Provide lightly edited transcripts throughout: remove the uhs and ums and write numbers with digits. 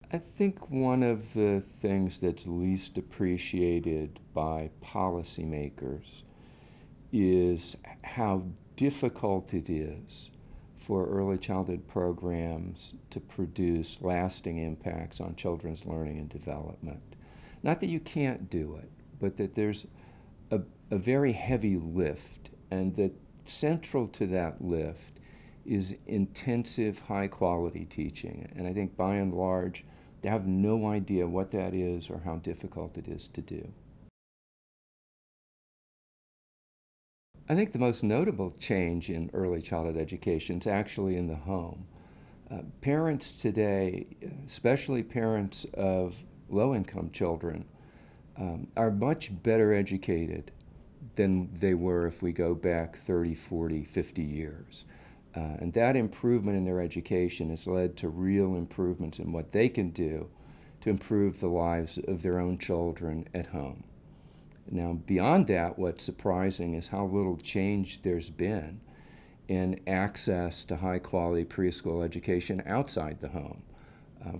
I think one of the things that's least appreciated by policymakers is how difficult it is for early childhood programs to produce lasting impacts on children's learning and development. Not that you can't do it, but that there's a, a very heavy lift, and that central to that lift is intensive, high quality teaching. And I think by and large, they have no idea what that is or how difficult it is to do. I think the most notable change in early childhood education is actually in the home. Parents today, especially parents of low income children, are much better educated than they were if we go back 30, 40, 50 years. And that improvement in their education has led to real improvements in what they can do to improve the lives of their own children at home. Now, beyond that, what's surprising is how little change there's been in access to high quality preschool education outside the home.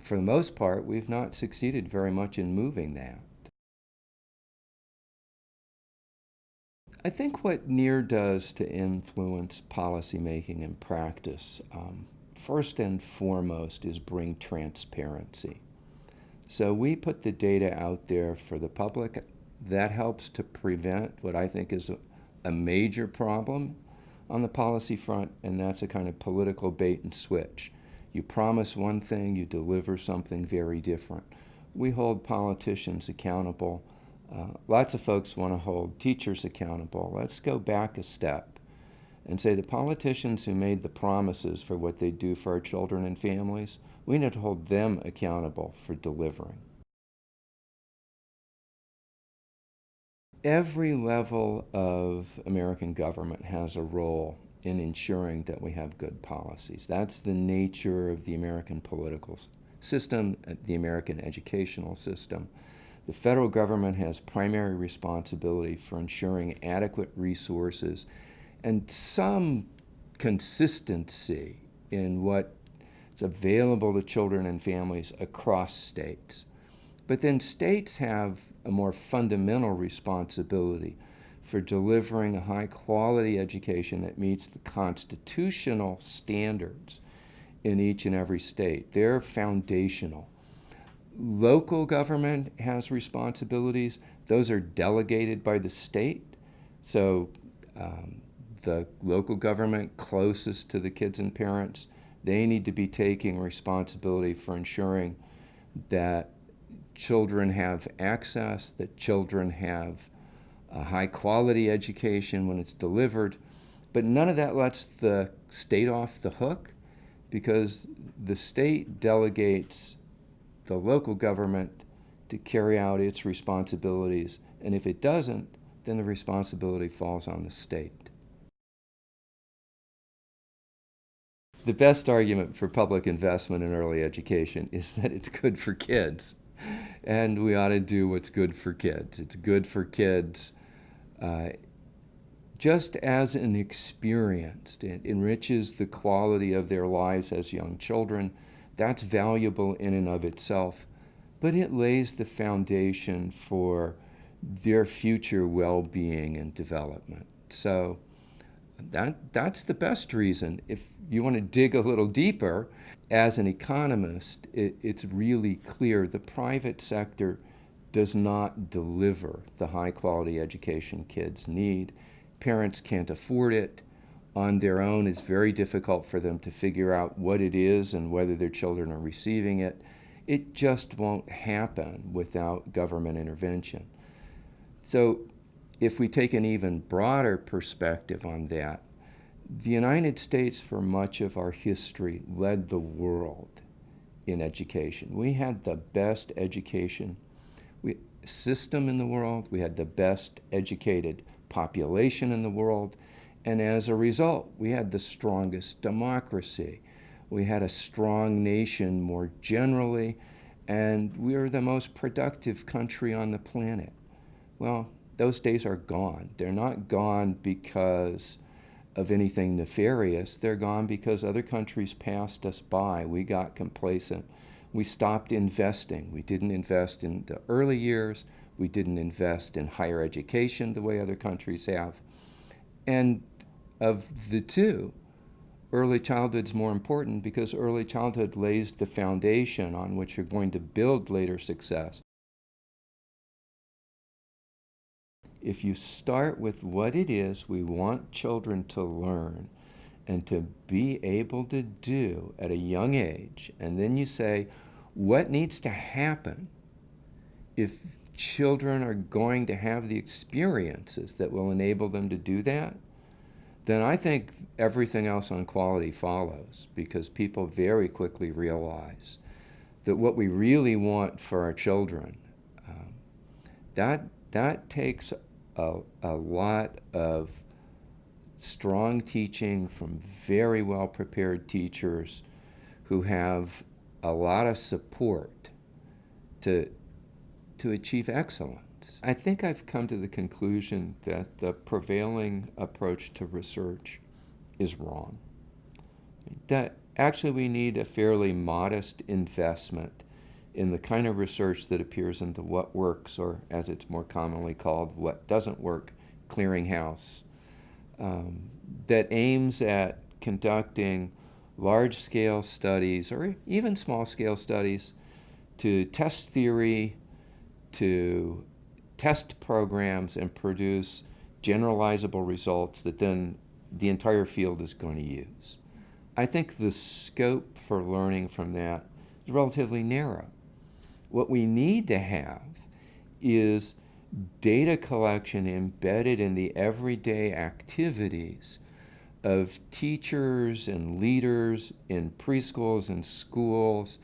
For the most part, we've not succeeded very much in moving that. I think what NEAR does to influence policymaking and practice, first and foremost, is bring transparency. So we put the data out there for the public. That helps to prevent what I think is a major problem on the policy front, and that's a kind of political bait and switch. You promise one thing, you deliver something very different. We hold politicians accountable. Lots of folks want to hold teachers accountable. Let's go back a step and say the politicians who made the promises for what they do for our children and families, we need to hold them accountable for delivering. Every level of American government has a role in ensuring that we have good policies. That's the nature of the American political system, the American educational system. The federal government has primary responsibility for ensuring adequate resources and some consistency in what's available to children and families across states. But then states have a more fundamental responsibility for delivering a high quality education that meets the constitutional standards in each and every state. They're foundational. Local government has responsibilities. Those are delegated by the state. So the local government closest to the kids and parents, they need to be taking responsibility for ensuring that children have access, that children have a high quality education when it's delivered. But none of that lets the state off the hook, because the state delegates the local government to carry out its responsibilities. And if it doesn't, then the responsibility falls on the state. The best argument for public investment in early education is that it's good for kids. And we ought to do what's good for kids. It's good for kids just as an experience. It enriches the quality of their lives as young children. That's valuable in and of itself, but it lays the foundation for their future well-being and development. So that's the best reason. If you want to dig a little deeper, as an economist, it's really clear the private sector does not deliver the high-quality education kids need. Parents can't afford it. On their own, it's very difficult for them to figure out what it is and whether their children are receiving it. It just won't happen without government intervention. So if we take an even broader perspective on that, the United States, for much of our history, led the world in education. We had the best education system in the world. We had the best educated population in the world. And as a result, we had the strongest democracy. We had a strong nation more generally, and we were the most productive country on the planet. Well, those days are gone. They're not gone because of anything nefarious. They're gone because other countries passed us by. We got complacent. We stopped investing. We didn't invest in the early years. We didn't invest in higher education the way other countries have. And of the two, early childhood's more important because early childhood lays the foundation on which you're going to build later success. If you start with what it is we want children to learn and to be able to do at a young age, and then you say, what needs to happen if children are going to have the experiences that will enable them to do that, then I think everything else on quality follows, because people very quickly realize that what we really want for our children, that takes a lot of strong teaching from very well-prepared teachers who have a lot of support to achieve excellence. I think I've come to the conclusion that the prevailing approach to research is wrong. That actually we need a fairly modest investment in the kind of research that appears in the What Works, or as it's more commonly called, What Doesn't Work, clearinghouse, that aims at conducting large-scale studies or even small-scale studies to test theory, to test programs and produce generalizable results that then the entire field is going to use. I think the scope for learning from that is relatively narrow. What we need to have is data collection embedded in the everyday activities of teachers and leaders in preschools and schools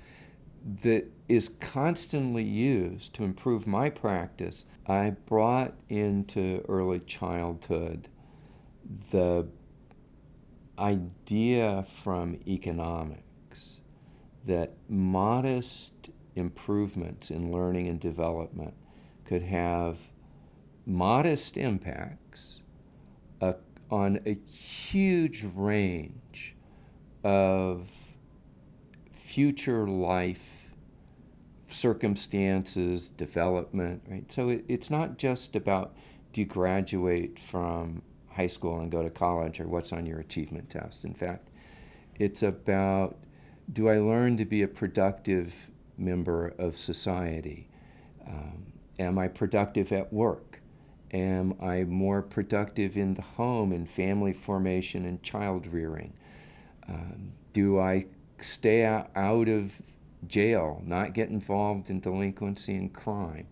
that is constantly used to improve my practice. I brought into early childhood the idea from economics that modest improvements in learning and development could have modest impacts on a huge range of future life circumstances, development, right? So it's not just about, do you graduate from high school and go to college, or what's on your achievement test. In fact, it's about, do I learn to be a productive member of society? Am I productive at work? Am I more productive in the home, in family formation and child rearing? Do I stay out of jail, not get involved in delinquency and crime?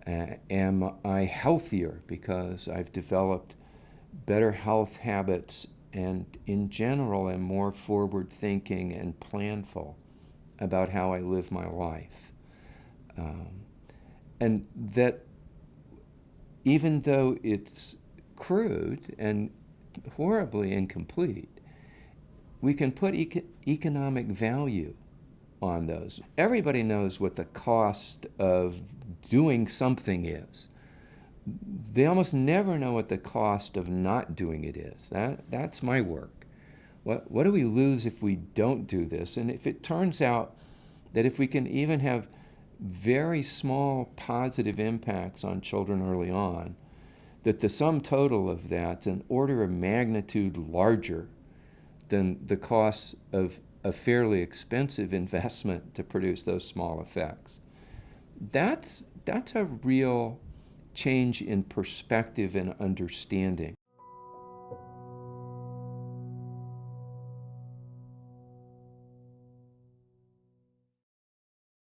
Am I healthier because I've developed better health habits and in general am more forward thinking and planful about how I live my life? And that even though it's crude and horribly incomplete, we can put economic value on those. Everybody knows what the cost of doing something is. They almost never know what the cost of not doing it is. That's my work. What do we lose if we don't do this? And if it turns out that if we can even have very small positive impacts on children early on, that the sum total of that's an order of magnitude larger than the cost of a fairly expensive investment to produce those small effects. That's a real change in perspective and understanding.